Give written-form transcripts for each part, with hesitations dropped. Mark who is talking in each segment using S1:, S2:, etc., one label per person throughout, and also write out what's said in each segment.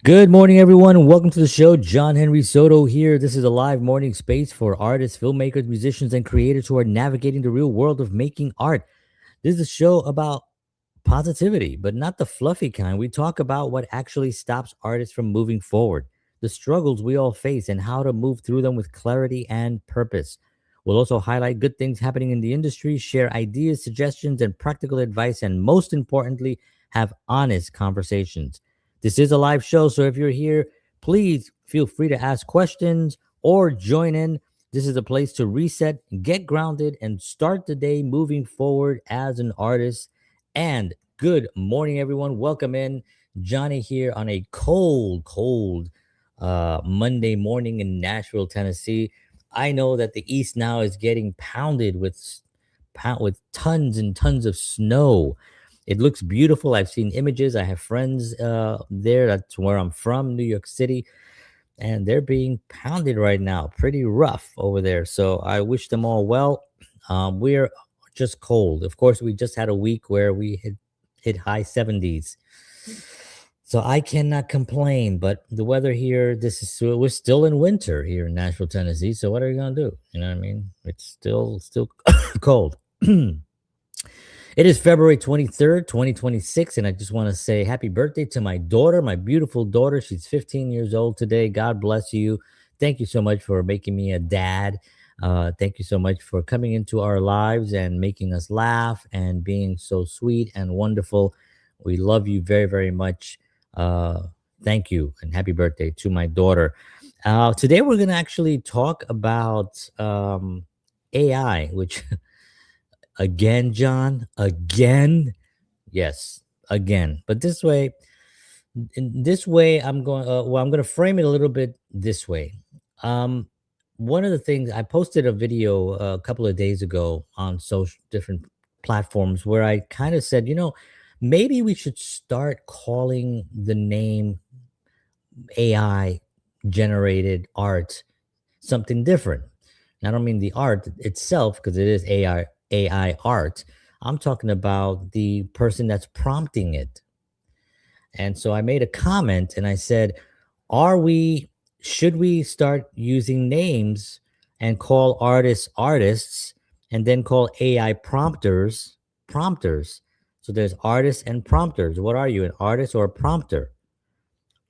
S1: Good morning, everyone, and welcome to the show. John Henry Soto here. This is a live morning space for artists, filmmakers, musicians, and creators who are navigating the real world of making art. This is a show about positivity, but not the fluffy kind. We talk about what actually stops artists from moving forward, the struggles we all face, and how to move through them with clarity and purpose. We'll also highlight good things happening in the industry, share ideas, suggestions, and practical advice, and most importantly, have honest conversations. This is a live show, so if you're here, please feel free to ask questions or join in. This is a place to reset, get grounded, and start the day moving forward as an artist. And good morning, everyone. Welcome in. Johnny here on a cold Monday morning in Nashville, Tennessee. I know that the East now is getting pounded with tons and tons of snow. It looks beautiful. I've seen images. I have friends there. That's where I'm from, New York City, and they're being pounded right now. Pretty rough over there. So I wish them all well. We're just cold. Of course, we just had a week where we hit high 70s. So I cannot complain, but the weather here, we're still in winter here in Nashville, Tennessee. So what are you gonna do? You know what I mean? It's still cold. It is February 23rd, 2026, and I just want to say happy birthday to my daughter, my beautiful daughter. She's 15 years old today. God bless you. Thank you so much for making me a dad. Thank you so much for coming into our lives and making us laugh and being so sweet and wonderful. We love you very, very much. Thank you and happy birthday to my daughter. Today, we're going to actually talk about AI, which again, John, again, yes, again. But in this way, I'm going to frame it a little bit this way. Um, One of the things I posted a video a couple of days ago on social different platforms where I kind of said, maybe we should start calling the name AI generated art something different. And I don't mean the art itself because it is AI art. I'm talking about the person that's prompting it. And so I made a comment and I said, "Are we should we start using names and call artists artists and then call AI prompters?" So there's artists and prompters. What are you, an artist or a prompter?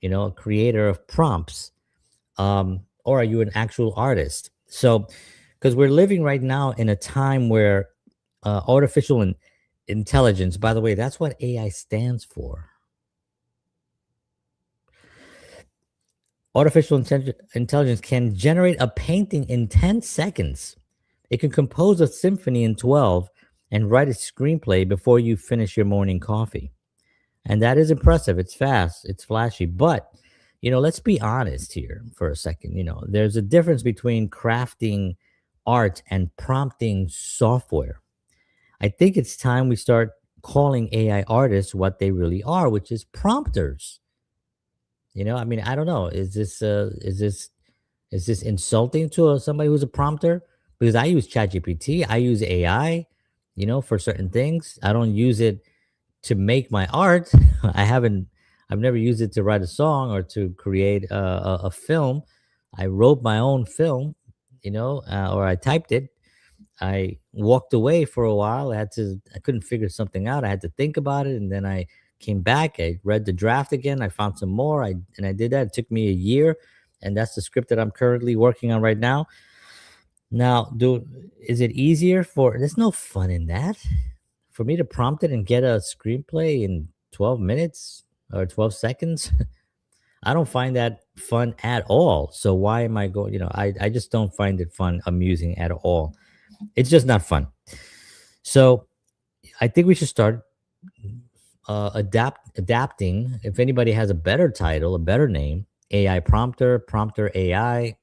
S1: A creator of prompts. Or are you an actual artist? So, because we're living right now in a time where intelligence, by the way, that's what AI stands for. Intelligence can generate a painting in 10 seconds. It can compose a symphony in 12 and write a screenplay before you finish your morning coffee. And that is impressive. It's fast, it's flashy. But, let's be honest here for a second. There's a difference between crafting art and prompting software. I think it's time we start calling AI artists what they really are, which is prompters. I mean, I don't know. Is this insulting to somebody who's a prompter? Because I use ChatGPT, I use AI, for certain things. I don't use it to make my art. I've never used it to write a song or to create a film. I wrote my own film, or I typed it. I walked away for a while. I couldn't figure something out. I had to think about it. And then I came back. I read the draft again. I found some more. And I did that. It took me a year. And that's the script that I'm currently working on right now. Now, is it easier there's no fun in that for me to prompt it and get a screenplay in 12 minutes or 12 seconds. I don't find that fun at all. So why am I going, I just don't find it fun, amusing at all. It's just not fun. So I think we should start adapting. If anybody has a better title, a better name, AI prompter AI,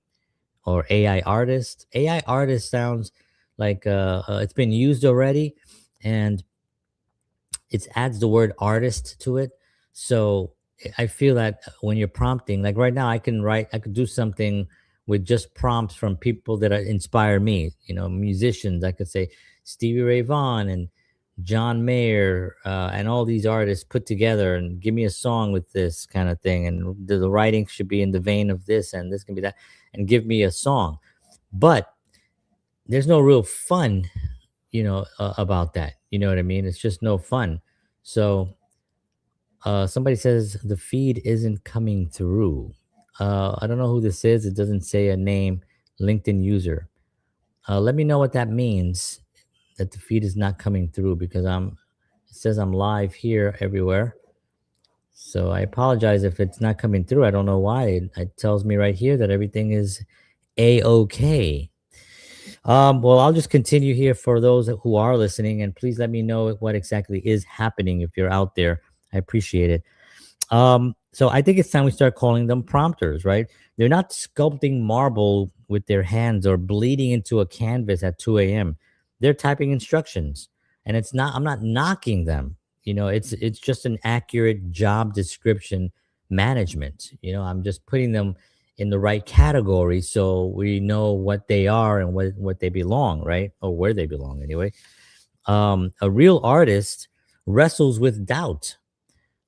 S1: or AI artist. AI artist sounds like it's been used already, and it adds the word artist to it. So I feel that when you're prompting, like right now, I could do something with just prompts from people that inspire me, musicians. I could say Stevie Ray Vaughan and John Mayer, and all these artists put together and give me a song with this kind of thing. And the writing should be in the vein of this, and this can be that, and give me a song. But there's no real fun, about that. You know what I mean? It's just no fun. So somebody says the feed isn't coming through. I don't know who this is. It doesn't say a name. LinkedIn user. Let me know what that means. That the feed is not coming through because It says I'm live here everywhere. So I apologize if it's not coming through. I don't know why. It tells me right here that everything is a okay. Well, I'll just continue here for those who are listening, and please let me know what exactly is happening if you're out there. I appreciate it. So I think it's time we start calling them prompters, right? They're not sculpting marble with their hands or bleeding into a canvas at 2 a.m. They're typing instructions. And I'm not knocking them. It's just an accurate job description management. I'm just putting them in the right category so we know what they are and what they belong, right? Or where they belong anyway. A real artist wrestles with doubt,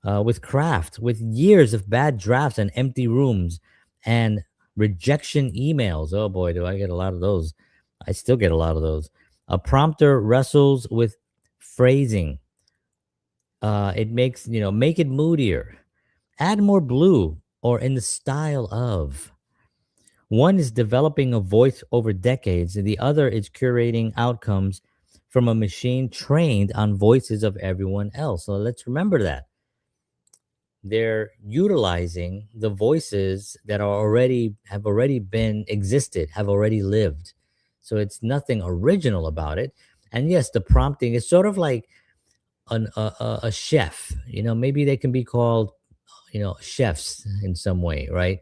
S1: with craft, with years of bad drafts and empty rooms and rejection emails. Oh boy, do I get a lot of those. I still get a lot of those. A prompter wrestles with phrasing. It makes, make it moodier, add more blue, or in the style of. One is developing a voice over decades, and the other is curating outcomes from a machine trained on voices of everyone else. So let's remember that they're utilizing the voices that have already been existed, have already lived. So it's nothing original about it. And yes, the prompting is sort of like a chef. Maybe they can be called, chefs in some way, right?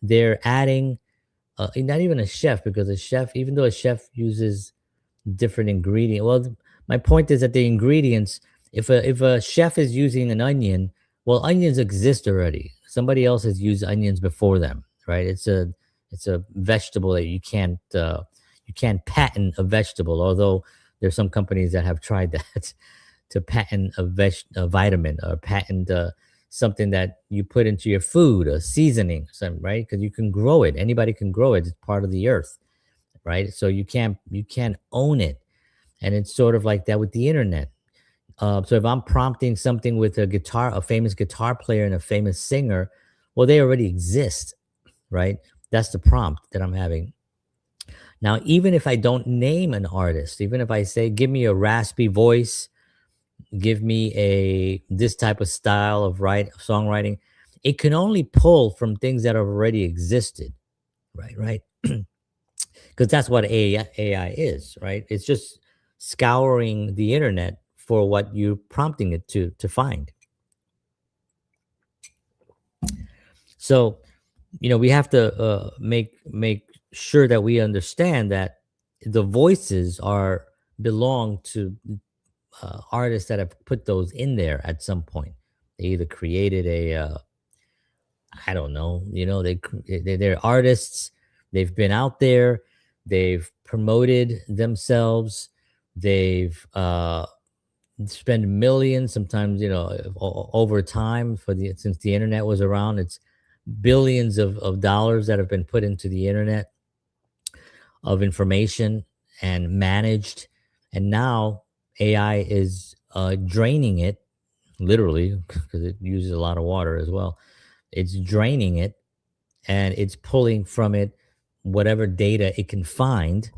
S1: They're adding, not even a chef, because a chef, even though a chef uses different ingredient. Well, my point is that the ingredients, if a chef is using an onion, well, onions exist already. Somebody else has used onions before them, right? It's a vegetable that you can't patent a vegetable. Although there's some companies that have tried that to patent a vitamin or patent something that you put into your food, a seasoning, something, right? Because you can grow it. Anybody can grow it. It's part of the earth, right? So you can't own it. And it's sort of like that with the internet. So if I'm prompting something with a famous guitar player and a famous singer, well, they already exist, right? That's the prompt that I'm having. Now, even if I don't name an artist, even if I say, give me a raspy voice, give me a this type of style of songwriting, it can only pull from things that have already existed, right? Because that's what AI is, right? It's just scouring the internet for what you're prompting it to find. So, we have to make sure that we understand that the voices are belong to artists that have put those in there at some point. They either created I don't know, they're artists. They've been out there. They've promoted themselves. They've spent millions, sometimes over time since the internet was around. It's billions of dollars that have been put into the internet of information and managed, and now AI is draining it literally because it uses a lot of water as well. It's draining it and it's pulling from it whatever data it can find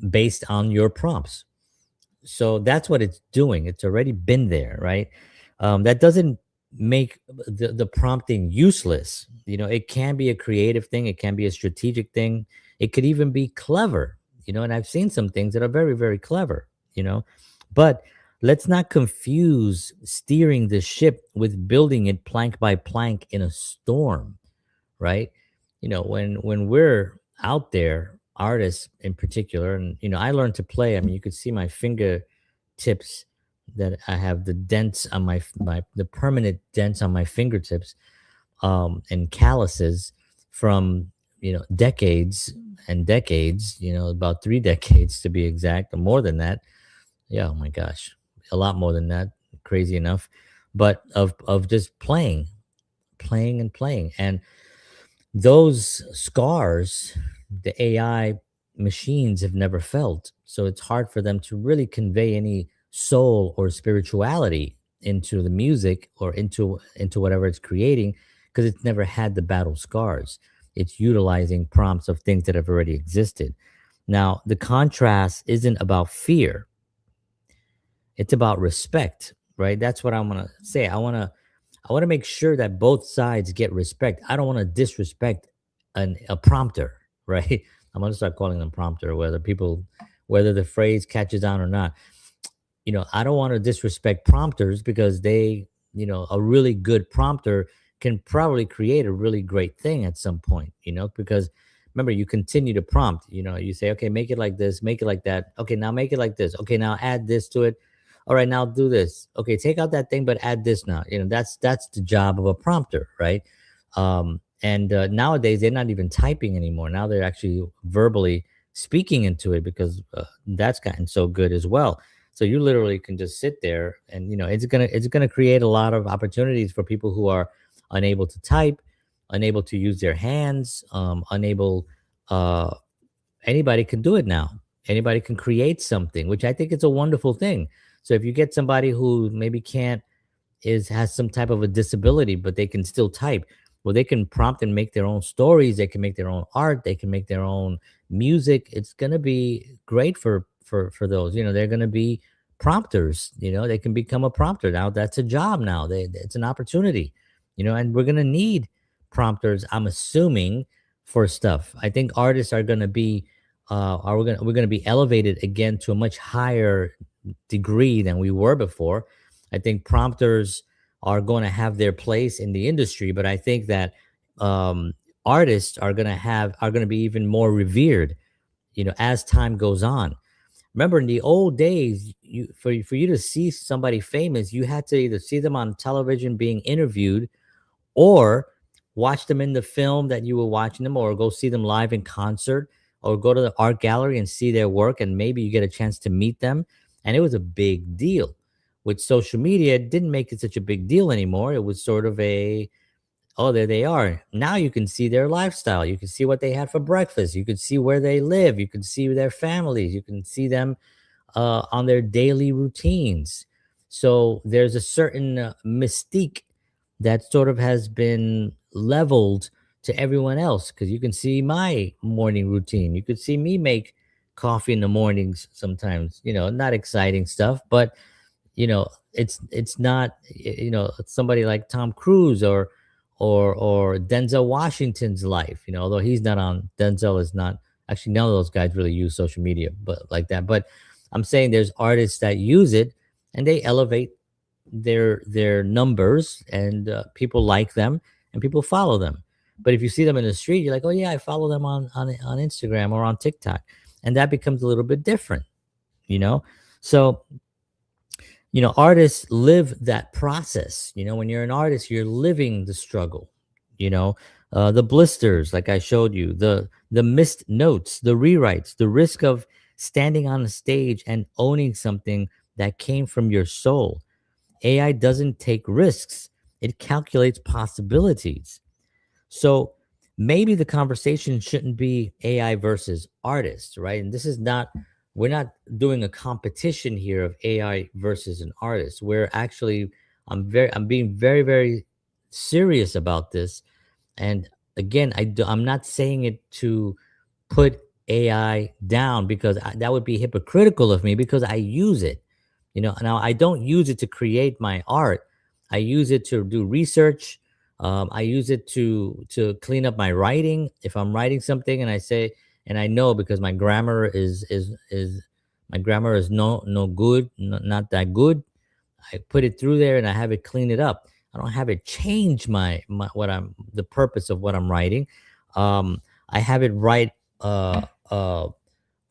S1: based on your prompts. So that's what it's doing. It's already been there, right? That doesn't make the prompting useless. It can be a creative thing, it can be a strategic thing, it could even be clever, and I've seen some things that are very, very clever, but let's not confuse steering the ship with building it plank by plank in a storm, right? When we're out there, artists in particular, and I learned to play. I mean, you could see my finger tips, that I have the dents on the permanent dents on my fingertips, and calluses from decades and decades, about 3 decades to be exact, or more than that, Yeah, oh my gosh, a lot more than that. Crazy enough, but of just playing, playing and playing, and those scars, the AI machines have never felt. So it's hard for them to really convey any soul or spirituality into the music or into whatever it's creating because it's never had the battle scars. It's utilizing prompts of things that have already existed. Now, the contrast isn't about fear, it's about respect, right? That's what I want to say. I want to make sure that both sides get respect. I don't want to disrespect a prompter, right? I'm going to start calling them prompter, whether the phrase catches on or not. I don't want to disrespect prompters because a really good prompter can probably create a really great thing at some point, because remember, you continue to prompt, you say, okay, make it like this, make it like that. Okay, now make it like this. Okay, now add this to it. All right, now do this. Okay, take out that thing, but add this now. That's the job of a prompter, right? And nowadays, they're not even typing anymore. Now they're actually verbally speaking into it because that's gotten so good as well. So you literally can just sit there, and it's gonna create a lot of opportunities for people who are unable to type, unable to use their hands, unable. Uh, Anybody can do it now. Anybody can create something, which I think it's a wonderful thing. So if you get somebody who maybe can't is has some type of a disability, but they can still type. Well, they can prompt and make their own stories. They can make their own art. They can make their own music. It's gonna be great for those. They're gonna be prompters. They can become a prompter now. That's a job now. It's an opportunity. And we're gonna need prompters. I'm assuming for stuff. I think artists are gonna be are we're gonna be elevated again to a much higher degree than we were before. I think prompters are going to have their place in the industry, but I think that um, artists are going to be even more revered, as time goes on. Remember, in the old days, for you to see somebody famous, you had to either see them on television being interviewed or watch them in the film that you were watching them, or go see them live in concert, or go to the art gallery and see their work, and maybe you get a chance to meet them. And it was a big deal. With social media, it didn't make it such a big deal anymore. It was sort of oh, there they are. Now you can see their lifestyle. You can see what they had for breakfast. You can see where they live. You can see their families. You can see them on their daily routines. So there's a certain mystique that sort of has been leveled to everyone else, because you can see my morning routine. You could see me make coffee in the mornings sometimes, not exciting stuff, but it's not somebody like Tom Cruise or Denzel Washington's life, although he's not on. Denzel is not. Actually, none of those guys really use social media but like that. But I'm saying there's artists that use it, and they elevate their numbers, and people like them and people follow them. But if you see them in the street, you're like, oh yeah, I follow them on Instagram or on TikTok, and that becomes a little bit different, you know. So artists live that process. When you're an artist, you're living the struggle. you know the blisters, like I showed you, the missed notes, the rewrites, the risk of standing on a stage and owning something that came from your soul. AI doesn't take risks, it calculates possibilities. So maybe the conversation shouldn't be AI versus artists, right? And this is not, we're not doing a competition here of AI versus an artist. We're actually, I'm being very, very serious about this. And again, I'm not saying it to put AI down, because that would be hypocritical of me, because I use it. Now I don't use it to create my art. I use it to do research. I use it to clean up my writing. If I'm writing something and I say, and I know, because my grammar is my grammar is no good, not that good. I put it through there and I have it clean it up. I don't have it change my what I'm the purpose of what I'm writing. I have it write uh, uh,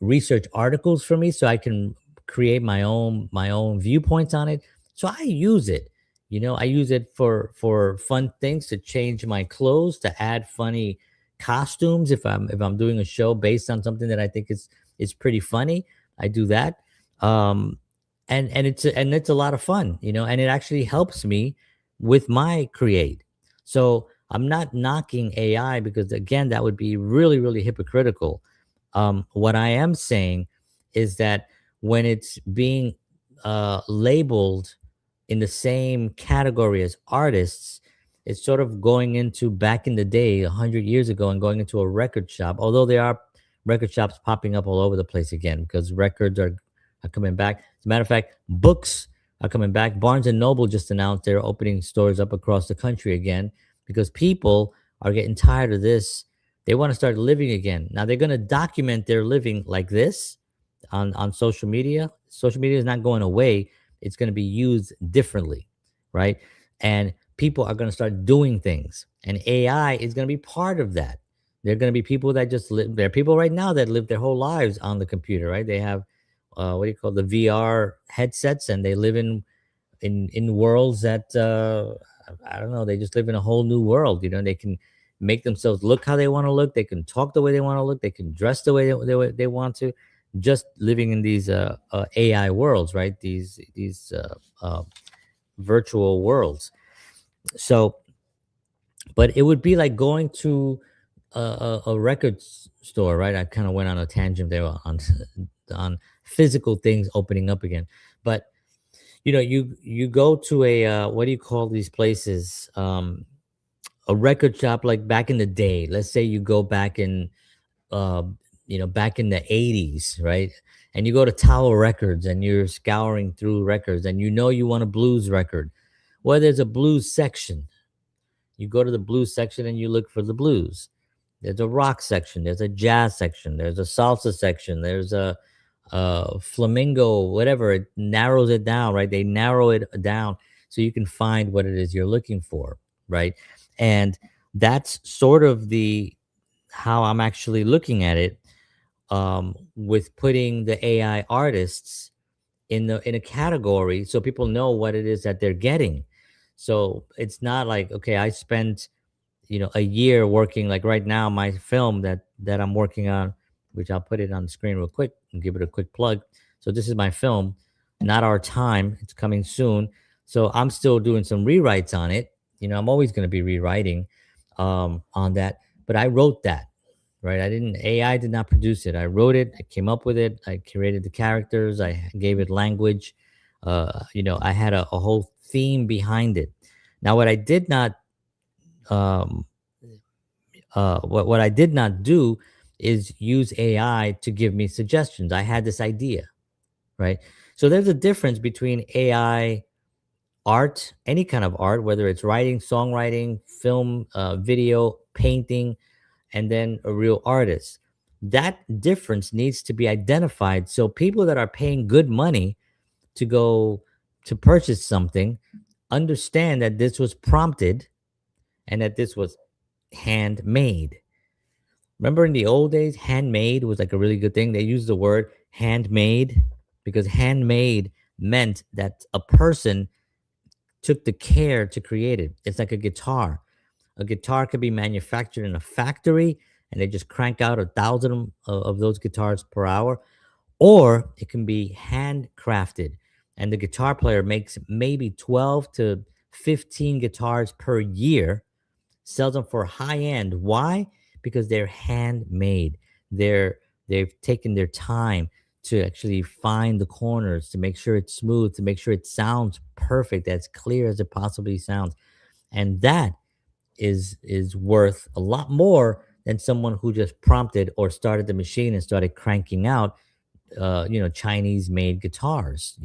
S1: research articles for me, so I can create my own viewpoints on it. So I use it. I use it for fun things, to change my clothes, to add funny costumes if I'm doing a show based on something that I think is pretty funny. I do that. and it's a lot of fun, and it actually helps me with my create. So I'm not knocking AI, because again, that would be really, really hypocritical. What I am saying is that when it's being labeled in the same category as artists, it's sort of going into back in the day, 100 years ago, and going into a record shop. Although there are record shops popping up all over the place again, because records are coming back. As a matter of fact, books are coming back. Barnes and Noble just announced they're opening stores up across the country again, because people are getting tired of this. They want to start living again. Now they're going to document their living like this on social media. Social media is not going away. It's going to be used differently, right? And people are going to start doing things, and AI is going to be part of that. There are going to be people that just live. There are people right now that live their whole lives on the computer, right? They have what do you call, the VR headsets, and they live in worlds that I don't know. They just live in a whole new world. They can make themselves look how they want to look. They can talk the way they want to look. They can dress the way they want to. Just living in these AI worlds, right? These virtual worlds. So, but it would be like going to a record store, right? I kind of went on a tangent there on physical things opening up again, but you go to a what do you call these places? A record shop, like back in the day. Let's say you go back in uh, back in the 80s, right? And you go to Tower Records and you're scouring through records, and you want a blues record. Well, there's a blues section. You go to the blues section and you look for the blues. There's a rock section. There's a jazz section. There's a salsa section. There's a flamingo, whatever. It narrows it down, right? They narrow it down so you can find what it is you're looking for, right? And that's sort of the how I'm actually looking at it, with putting the AI artists in a category so people know what it is that they're getting. So it's not like, okay, I spent a year working, like right now my film that I'm working on, which I'll put it on the screen real quick and give it a quick plug. So this is my film, Not Our Time. It's coming soon. So I'm still doing some rewrites on it. I'm always going to be rewriting on that, but I wrote that, right? AI did not produce it. I wrote it. I came up with it. I created the characters. I gave it language. I had a whole theme behind it. Now, um, what I did not do is use AI to give me suggestions. I had this idea, right? So there's a difference between AI art, any kind of art, whether it's writing, songwriting, film, video, painting, and then a real artist. That difference needs to be identified so people that are paying good money to go to purchase something understand that this was prompted and that this was handmade. Remember in the old days, handmade was like a really good thing. They used the word handmade because handmade meant that a person took the care to create it. It's like a guitar. A guitar could be manufactured in a factory and they just crank out 1,000 of those guitars per hour, or it can be handcrafted. And the guitar player makes maybe 12 to 15 guitars per year, sells them for high end. Why? Because they're handmade. They've taken their time to actually find the corners, to make sure it's smooth, to make sure it sounds perfect, as clear as it possibly sounds. And that is worth a lot more than someone who just prompted or started the machine and started cranking out Chinese made guitars,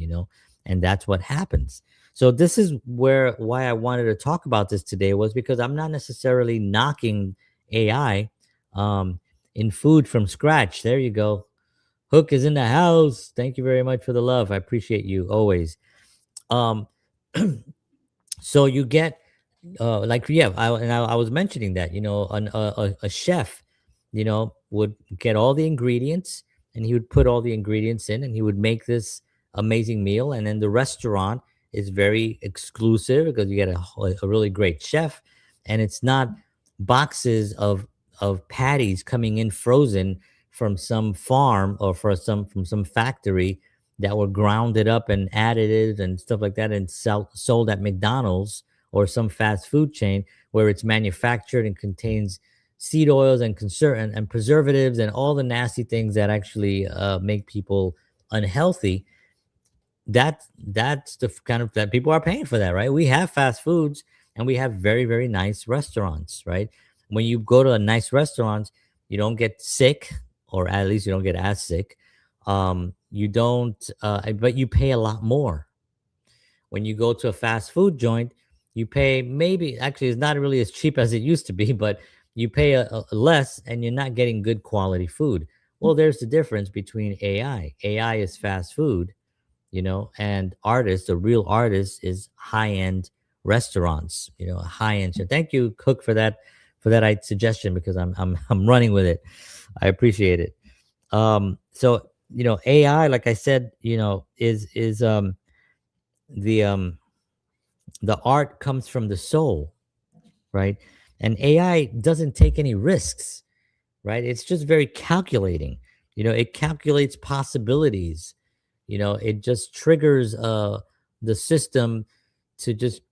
S1: and that's what happens. So this is why I wanted to talk about this today, was because I'm not necessarily knocking AI in food from scratch. There you go. Hook is in the house. Thank you very much for the love. I appreciate you always. Um, so you get like, yeah, I was mentioning that, a chef, would get all the ingredients, and he would put all the ingredients in, and he would make this amazing meal. And then the restaurant is very exclusive because you get a really great chef, and it's not boxes of patties coming in frozen from some farm or from some factory that were grounded up and added and stuff like that and sold at McDonald's or some fast food chain where it's manufactured and contains seed oils and and preservatives and all the nasty things that actually make people unhealthy. That's the kind of that people are paying for that, right? We have fast foods and we have very, very nice restaurants, right? When you go to a nice restaurant, you don't get sick, or at least you don't get as sick. You don't but you pay a lot more. When you go to a fast food joint, you pay, maybe actually it's not really as cheap as it used to be, but you pay a less and you're not getting good quality food. Well, there's the difference between AI is fast food, and artists, the real artist is high end restaurants, high end. So thank you, Cook, for that suggestion, because I'm running with it. I appreciate it. So AI, like I said, is the the art comes from the soul, right? And AI doesn't take any risks, right? It's just very calculating. It calculates possibilities. It just triggers the system to just,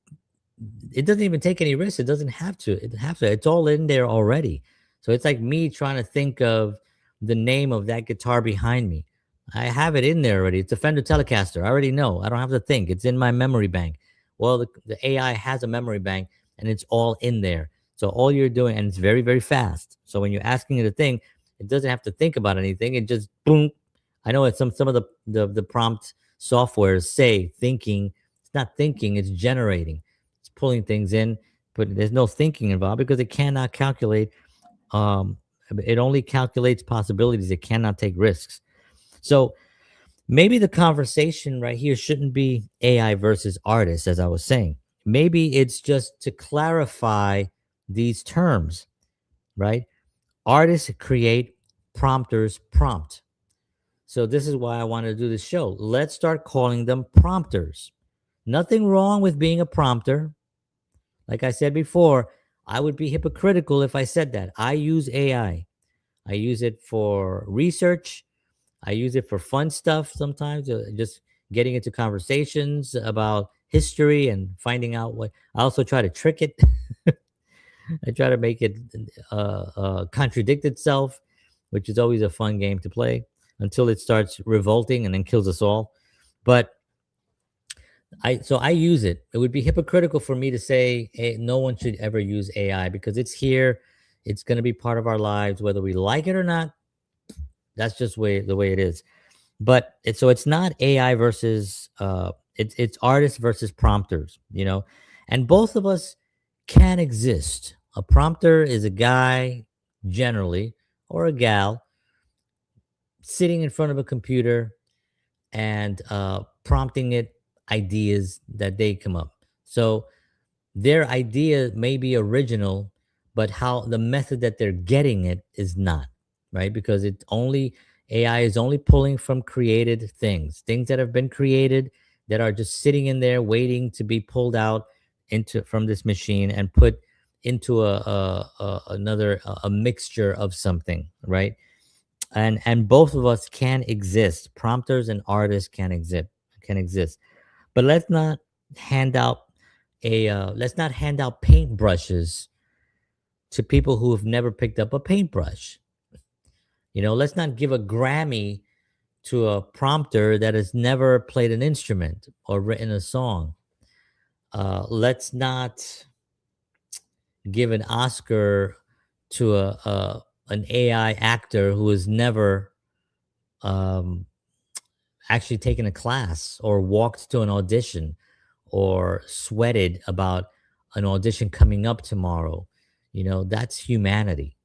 S1: it doesn't even take any risks. It doesn't have to. It's all in there already. So it's like me trying to think of the name of that guitar behind me. I have it in there already. It's a Fender Telecaster. I already know. I don't have to think. It's in my memory bank. Well, the AI has a memory bank and it's all in there. So all you're doing, and it's very, very fast. So when you're asking it a thing, it doesn't have to think about anything. It just boom. I know it's some of the prompt softwares say thinking. It's not thinking. It's generating. It's pulling things in, but there's no thinking involved because it cannot calculate. Um, it only calculates possibilities. It cannot take risks. So maybe the conversation right here shouldn't be AI versus artists, as I was saying. Maybe it's just to clarify these terms, right? Artists create, prompters prompt. So this is why I wanted to do this show. Let's start calling them prompters. Nothing wrong with being a prompter. Like I said before, I would be hypocritical if I said that. I use AI. I use it for research. I use it for fun stuff sometimes, just getting into conversations about history and finding out what. I also try to trick it. I try to make it contradict itself, which is always a fun game to play until it starts revolting and then kills us all. But I use it. It would be hypocritical for me to say, hey, no one should ever use AI because it's here. It's going to be part of our lives, whether we like it or not. That's just the way it is. But it's not AI versus it's artists versus prompters, and both of us can exist. A prompter is a guy generally, or a gal, sitting in front of a computer and prompting it ideas that they come up. So their idea may be original, but how the method that they're getting it is not, right? Because it's only AI is only pulling from created things that have been created, that are just sitting in there waiting to be pulled out into from this machine and put into a mixture of something, right? And both of us can exist. Prompters and artists can exist. But let's not hand out paintbrushes to people who have never picked up a paintbrush. Let's not give a Grammy to a prompter that has never played an instrument or written a song. Let's not give an Oscar to an AI actor who has never um, actually taken a class or walked to an audition or sweated about an audition coming up tomorrow. That's humanity.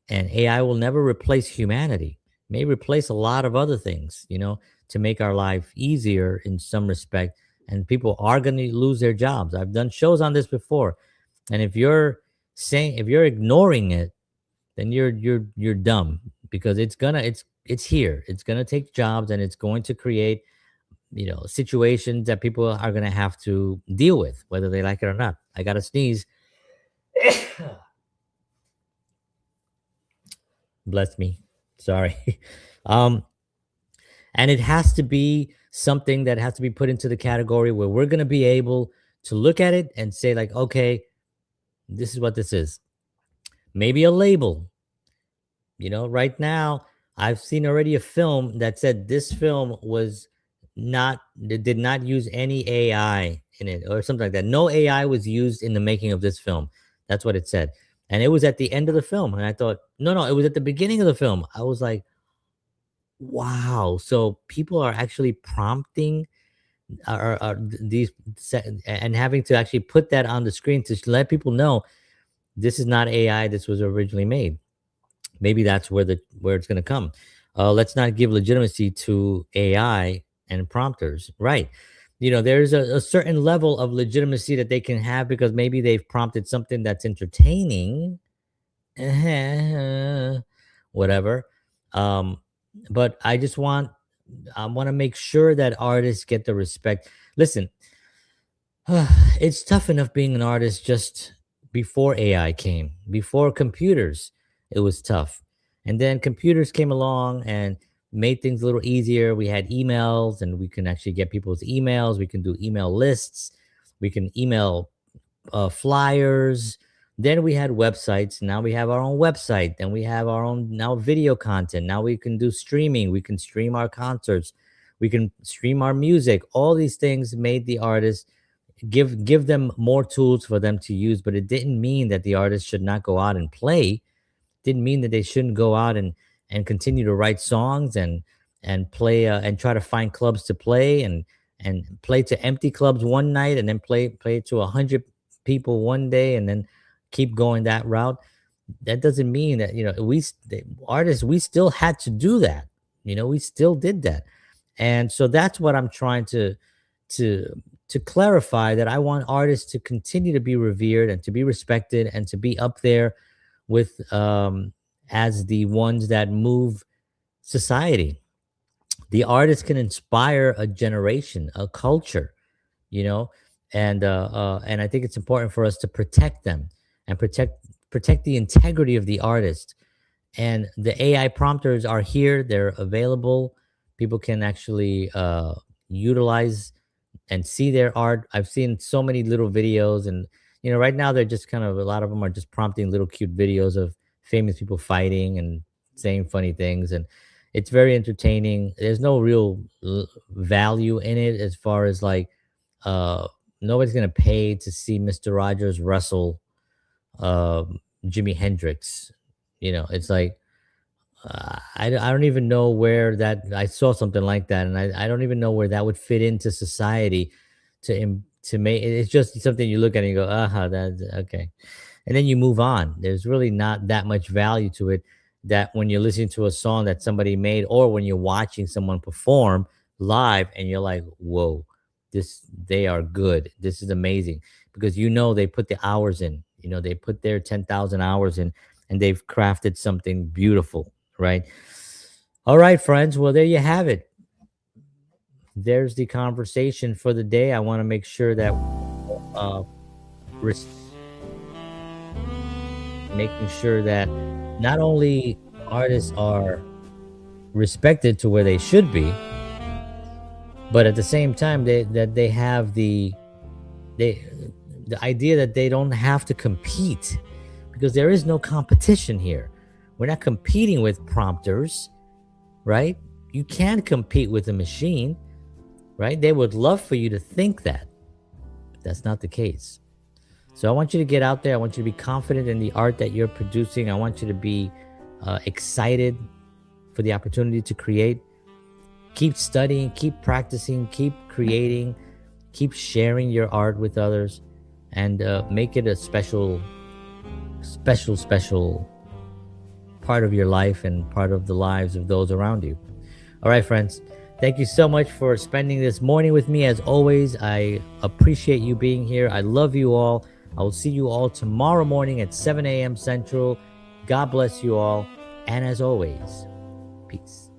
S1: And AI will never replace humanity. It may replace a lot of other things, to make our life easier in some respect. And people are going to lose their jobs. I've done shows on this before. And if you're ignoring it, then you're dumb, because it's here. It's gonna take jobs and it's going to create, situations that people are gonna have to deal with, whether they like it or not. I gotta sneeze. Bless me. Sorry. um And it has to be something that has to be put into the category where we're going to be able to look at it and say, like, okay, this is what this is. Maybe a label. Right now, I've seen already a film that said this film was not, it did not use any AI in it or something like that. No AI was used in the making of this film. That's what it said. And it was at the end of the film. And I thought, no, no, it was at the beginning of the film. I was like, wow. So people are actually prompting these and having to actually put that on the screen to let people know this is not AI. This was originally made. Maybe that's where it's going to come. Let's not give legitimacy to AI and prompters, right? There's a certain level of legitimacy that they can have because maybe they've prompted something that's entertaining, whatever. Um, but I want to make sure that artists get the respect. Listen, it's tough enough being an artist just before AI came, before computers, it was tough. And then computers came along and made things a little easier. We had emails and we can actually get people's emails. We can do email lists. We can email flyers. Then we had websites. Now we have our own website. Then we have our own now video content. Now we can do streaming. We can stream our concerts. We can stream our music. All these things made the artist give them more tools for them to use, but it didn't mean that the artist should not go out and play. Didn't mean that they shouldn't go out and continue to write songs and play and try to find clubs to play and play to empty clubs one night and then play to 100 people one day and then keep going that route. That doesn't mean that the artists, we still had to do that. We still did that. And so that's what I'm trying to to clarify, that I want artists to continue to be revered and to be respected and to be up there with as the ones that move society. The artist can inspire a generation, a culture, you know, and I think it's important for us to protect them and protect the integrity of the artist. And the AI prompters are here; they're available. People can actually utilize and see their art. I've seen so many little videos, and right now they're just kind of, a lot of them are just prompting little cute videos of famous people fighting and saying funny things, and it's very entertaining. There's no real value in it as far as like uh nobody's gonna pay to see Mr. Rogers wrestle uh Jimi Hendrix. It's like I don't even know where that, I saw something like that, and I don't even know where that would fit into society to make it's just something you look at and you go, that's okay. And then you move on. There's really not that much value to it, that when you're listening to a song that somebody made, or when you're watching someone perform live and you're like, whoa, they are good. This is amazing, because they put the hours in, they put their 10,000 hours in, and they've crafted something beautiful, right? All right, friends. Well, there you have it. There's the conversation for the day. I want to make sure that uh, res- making sure that not only artists are respected to where they should be, but at the same time that they have they the idea that they don't have to compete, because there is no competition here. We're not competing with prompters, right? You can compete with a machine, right? They would love for you to think that, but that's not the case. So I want you to get out there. I want you to be confident in the art that you're producing. I want you to be excited for the opportunity to create. Keep studying, keep practicing, keep creating, keep sharing your art with others, and make it a special part of your life and part of the lives of those around you. All right, friends. Thank you so much for spending this morning with me. As always, I appreciate you being here. I love you all. I will see you all tomorrow morning at 7 a.m. Central. God bless you all. And as always, peace.